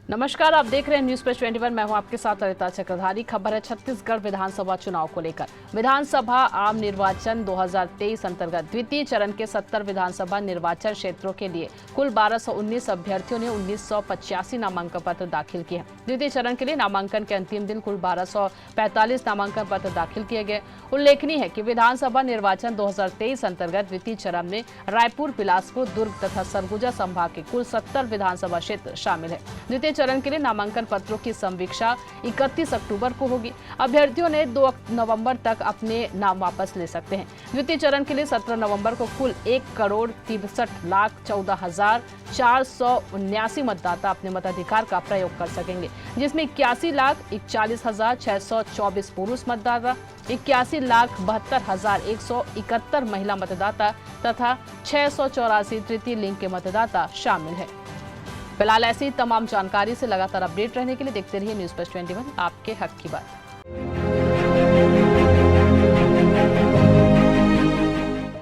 नमस्कार, आप देख रहे हैं न्यूज प्लस 21। मैं हूं आपके साथ ललिता चक्रधारी। खबर है छत्तीसगढ़ विधानसभा चुनाव को लेकर। विधानसभा आम निर्वाचन 2023 अंतर्गत द्वितीय चरण के 70 विधानसभा निर्वाचन क्षेत्रों के लिए कुल 1219 अभ्यर्थियों ने 1985 नामांकन पत्र दाखिल किए हैं। द्वितीय चरण के लिए नामांकन के अंतिम दिन कुल 1245 नामांकन पत्र दाखिल किए गए। उल्लेखनीय है कि विधानसभा निर्वाचन 2023 अंतर्गत द्वितीय चरण में रायपुर, बिलासपुर, दुर्ग तथा सरगुजा संभाग के कुल 70 विधानसभा क्षेत्र शामिल है। द्वितीय चरण के लिए नामांकन पत्रों की समीक्षा 31 अक्टूबर को होगी। अभ्यर्थियों ने 2 नवंबर तक अपने नाम वापस ले सकते हैं। द्वितीय चरण के लिए 17 नवंबर को कुल 1,63,14,479 मतदाता अपने मताधिकार का प्रयोग कर सकेंगे, जिसमें 81,41,624 पुरुष मतदाता, 81,72,171 महिला मतदाता तथा 684 तृतीय लिंग के मतदाता शामिल है। फिलहाल ऐसी तमाम जानकारी से लगातार अपडेट रहने के लिए देखते रहिए न्यूज प्लस 21, आपके हक की बात।